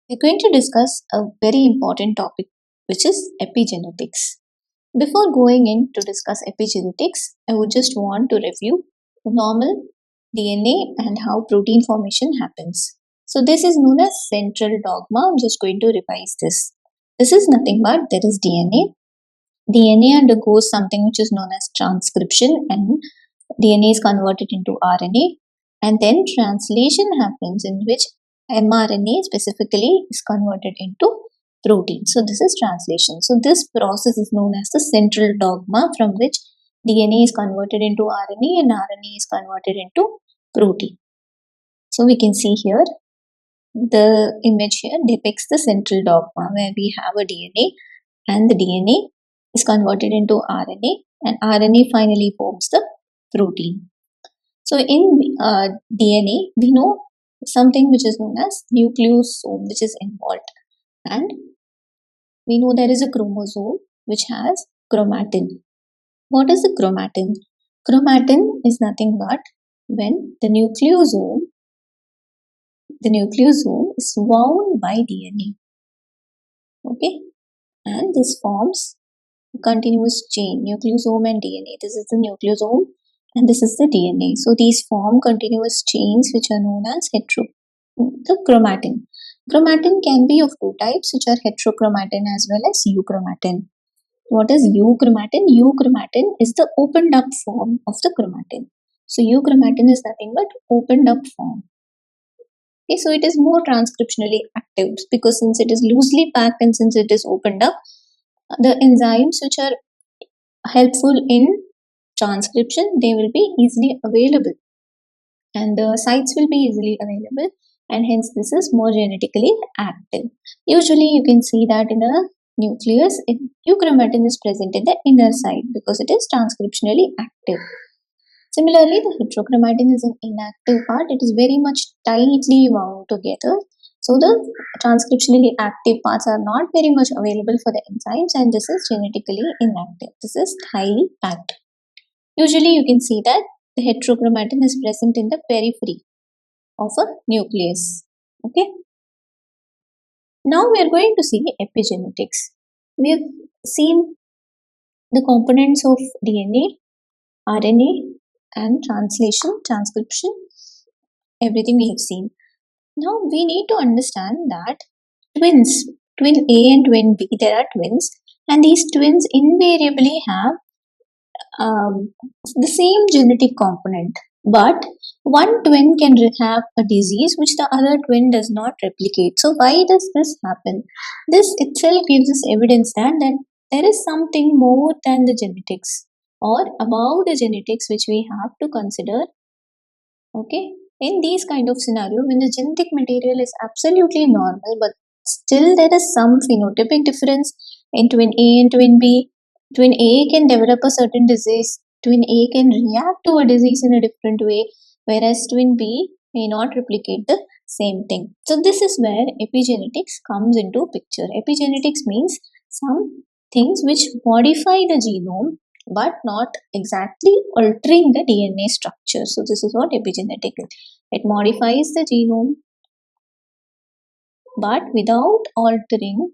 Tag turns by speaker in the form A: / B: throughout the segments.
A: We're going to discuss a very important topic, which is epigenetics. Before going in to discuss epigenetics, I would just want to review the normal DNA and how protein formation happens. So this is known as central dogma. I'm just going to revise this. This is nothing but there is DNA. DNA undergoes something which is known as transcription, and DNA is converted into RNA, and then translation happens in which mRNA specifically is converted into protein. So this is translation. So this process is known as the central dogma, from which DNA is converted into RNA and RNA is converted into protein. So we can see here the image here depicts the central dogma, where we have a DNA and the DNA is converted into RNA, and RNA finally forms the protein. So in DNA, we know something which is known as nucleosome, which is involved, and we know there is a chromosome which has chromatin. What is the chromatin? Chromatin is nothing but when the nucleosome is wound by DNA. Okay, and this forms a continuous chain, nucleosome and DNA. This is the nucleosome and this is the DNA. So these form continuous chains which are known as the chromatin. Chromatin can be of two types, which are heterochromatin as well as euchromatin. What is euchromatin? Euchromatin is the opened up form of the chromatin. So euchromatin is nothing but opened up form. Okay, so it is more transcriptionally active because since it is loosely packed and since it is opened up, the enzymes which are helpful in transcription, they will be easily available, and the sites will be easily available, and hence this is more genetically active. Usually you can see that in a nucleus, euchromatin is present in the inner side because it is transcriptionally active. Similarly, the heterochromatin is an inactive part. It is very much tightly wound together. So the transcriptionally active parts are not very much available for the enzymes, and this is genetically inactive. This is highly packed. Usually you can see that the heterochromatin is present in the periphery of a nucleus. Okay. Now we are going to see epigenetics. We have seen the components of DNA, RNA, and transcription, everything we have seen. Now we need to understand that twin A and twin B, there are twins, and these twins invariably have the same genetic component, but one twin can have a disease which the other twin does not replicate. So why does this happen? This itself gives us evidence that there is something more than the genetics or about the genetics which we have to consider. Okay, in these kind of scenario, when the genetic material is absolutely normal, but still there is some phenotypic difference in twin A and twin B. Twin A can develop a certain disease. Twin A can react to a disease in a different way, whereas twin B may not replicate the same thing. So this is where epigenetics comes into picture. Epigenetics means some things which modify the genome but not exactly altering the DNA structure. So this is what epigenetic is. It modifies the genome but without altering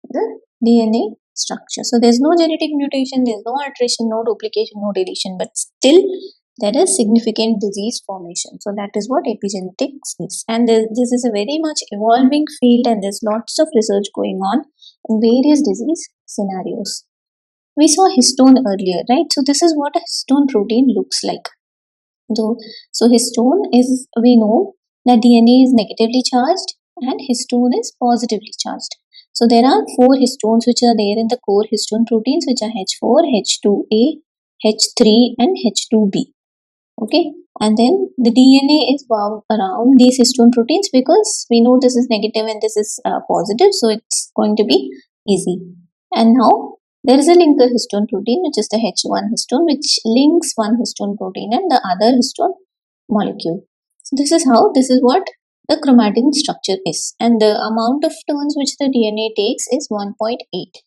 A: the DNA structure. So there's no genetic mutation, there's no alteration, no duplication, no deletion, but still there is significant disease formation. So that is what epigenetics is. And this is a very much evolving field, and there's lots of research going on in various disease scenarios. We saw histone earlier, right? So this is what a histone protein looks like. So histone is, we know that DNA is negatively charged and histone is positively charged. So there are 4 histones which are there in the core histone proteins, which are H4, H2A, H3 and H2B. Okay, and then the DNA is wound around these histone proteins because we know this is negative and this is positive, so it's going to be easy. And now there is a linker histone protein, which is the H1 histone, which links one histone protein and the other histone molecule. So this is what the chromatin structure is, and the amount of turns which the DNA takes is 1.8.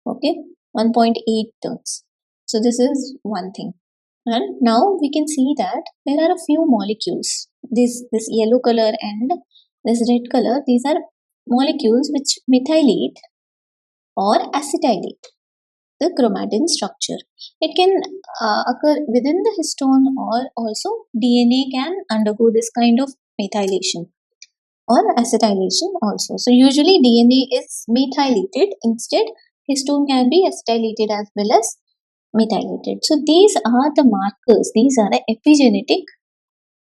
A: Okay, 1.8 turns. So this is one thing. And now we can see that there are a few molecules. This yellow color and This red color, these are molecules which methylate or acetylate the chromatin structure. It can occur within the histone, or also DNA can undergo this kind of methylation or acetylation also. So usually DNA is methylated, instead histone can be acetylated as well as methylated. So these are the markers, these are the epigenetic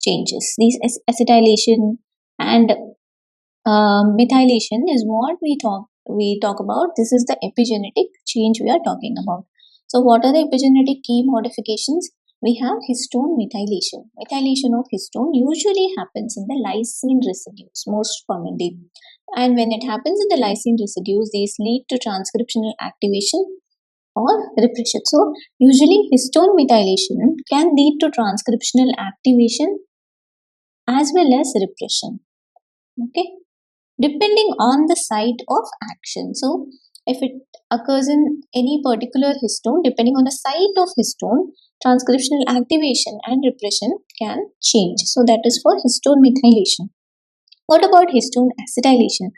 A: changes. These acetylation and methylation is what we talk about. This is the epigenetic change we are talking about. So what are the epigenetic key modifications? We have histone methylation. Methylation of histone usually happens in the lysine residues most commonly. And when it happens in the lysine residues, these lead to transcriptional activation or repression. So usually histone methylation can lead to transcriptional activation as well as repression. Okay, depending on the site of action. So if it occurs in any particular histone, depending on the site of histone, transcriptional activation and repression can change. So that is for histone methylation. What about histone acetylation?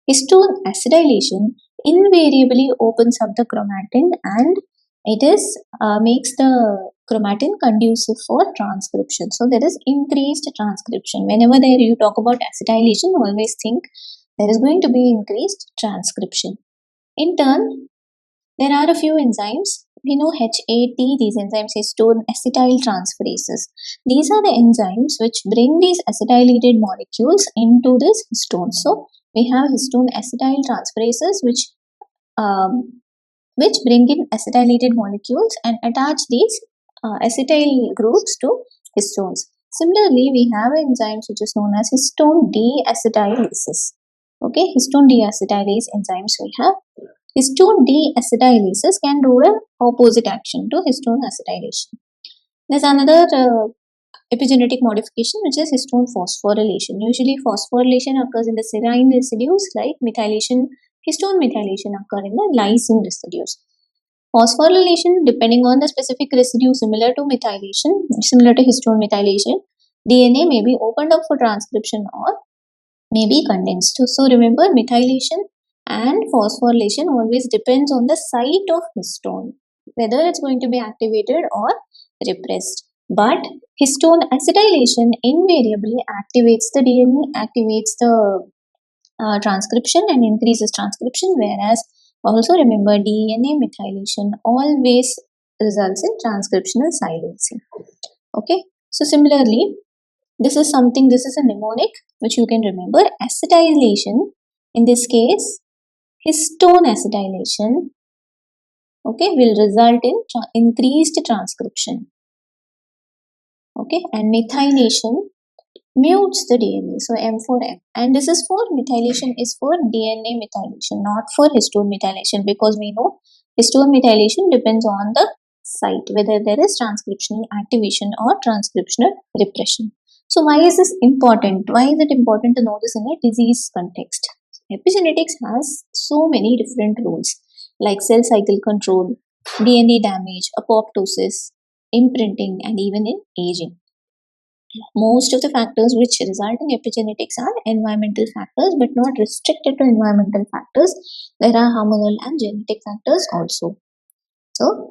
A: Histone acetylation invariably opens up the chromatin, and it is makes the chromatin conducive for transcription. So there is increased transcription. Whenever there you talk about acetylation, always think there is going to be increased transcription. In turn, there are a few enzymes. We know HAT, these enzymes, histone acetyl transferases. These are the enzymes which bring these acetylated molecules into this histone. So we have histone acetyl transferases um, which bring in acetylated molecules and attach these acetyl groups to histones. Similarly, we have enzymes which is known as histone deacetylases. Okay, histone deacetylase enzymes we have. Histone deacetylases can do an opposite action to histone acetylation. There's another epigenetic modification which is histone phosphorylation. Usually phosphorylation occurs in the serine residues, like methylation, histone methylation occur in the lysine residues. Phosphorylation, depending on the specific residue, similar to methylation, similar to histone methylation, DNA may be opened up for transcription or may be condensed. So remember, methylation and phosphorylation always depends on the site of histone, whether it's going to be activated or repressed. But histone acetylation invariably activates the DNA, activates the transcription and increases transcription, whereas also remember DNA methylation always results in transcriptional silencing. Okay, so similarly, this is a mnemonic which you can remember. Acetylation, in this case, histone acetylation, okay, will result in increased transcription. Okay, and methylation mutes the DNA. So M for M. And this is for methylation is for DNA methylation, not for histone methylation, because we know histone methylation depends on the site, whether there is transcriptional activation or transcriptional repression. So why is this important? Why is it important to know this in a disease context? Epigenetics has so many different roles like cell cycle control, DNA damage, apoptosis, imprinting, and even in aging. Most of the factors which result in epigenetics are environmental factors, but not restricted to environmental factors. There are hormonal and genetic factors also. So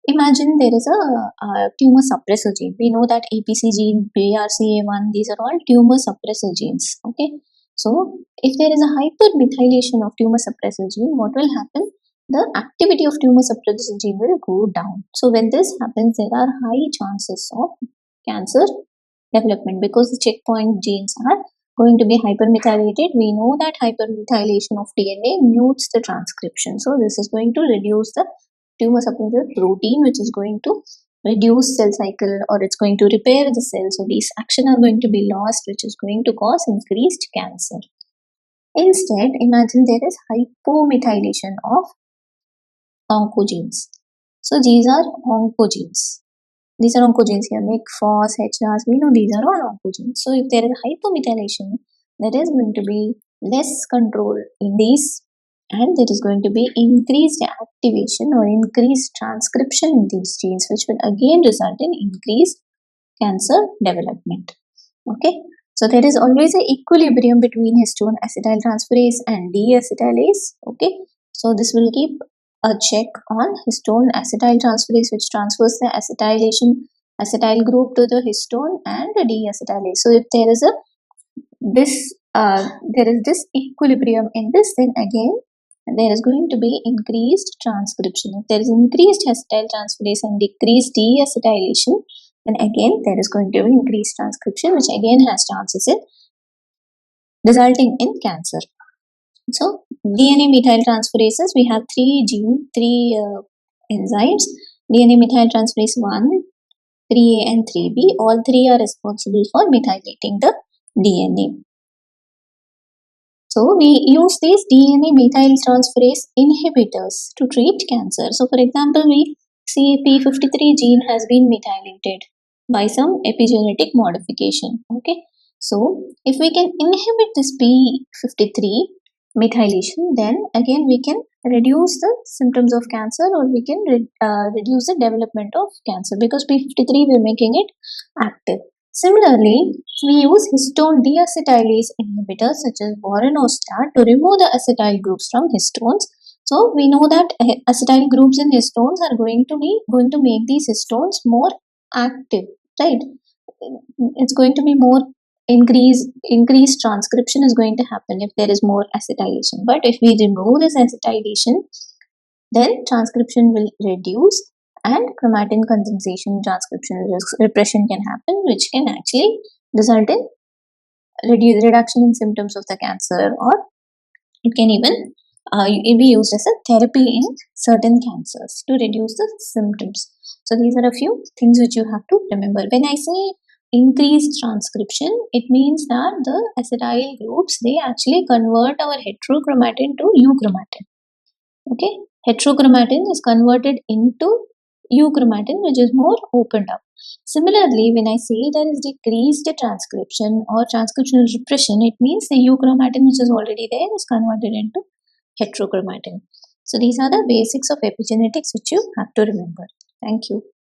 A: imagine there is a tumor suppressor gene. We know that APC gene, BRCA1, these are all tumor suppressor genes. Okay. So if there is a hypermethylation of tumor suppressor gene, what will happen? The activity of tumor suppressor gene will go down. So when this happens, there are high chances of cancer development, because the checkpoint genes are going to be hypermethylated. We know that hypermethylation of DNA mutes the transcription. So this is going to reduce the tumor suppressor protein, which is going to reduce cell cycle, or it's going to repair the cell. So these action are going to be lost, which is going to cause increased cancer. Instead, imagine there is hypomethylation of oncogenes. So these are oncogenes. These are oncogenes here, MYC, FOS, HRs. We know these are all oncogenes. So if there is hypomethylation, there is going to be less control in these, and there is going to be increased activation or increased transcription in these genes, which will again result in increased cancer development. Okay. So there is always an equilibrium between histone acetyltransferase and deacetylase. Okay, so this will keep a check on histone acetyltransferase, which transfers the acetyl group to the histone and the deacetylase. So if there is a this equilibrium in this, then again there is going to be increased transcription. If there is increased acetyltransferase and decreased deacetylation, then again there is going to be increased transcription, which again has chances in resulting in cancer. So DNA methyltransferases, we have three enzymes: DNA methyltransferase 1, 3A and 3B. All three are responsible for methylating the DNA. So we use these DNA methyltransferase inhibitors to treat cancer. So for example, we see P53 gene has been methylated by some epigenetic modification. Okay, so if we can inhibit this P53 methylation, then again we can reduce the symptoms of cancer, or we can reduce the development of cancer, because P53 we're making it active. Similarly, we use histone deacetylase inhibitors such as vorinostat to remove the acetyl groups from histones. So we know that acetyl groups in histones are going to make these histones more active, right? It's going to be more increased transcription is going to happen if there is more acetylation. But if we remove this acetylation, then transcription will reduce, and chromatin condensation transcription repression can happen, which can actually result in reduction in symptoms of the cancer, or it can even be used as a therapy in certain cancers to reduce the symptoms. So these are a few things which you have to remember. When I say increased transcription, it means that the acetyl groups, they actually convert our heterochromatin to euchromatin. Okay, heterochromatin is converted into euchromatin, which is more opened up. Similarly, when I say there is decreased transcription or transcriptional repression, it means the euchromatin which is already there is converted into heterochromatin. So these are the basics of epigenetics which you have to remember. Thank you.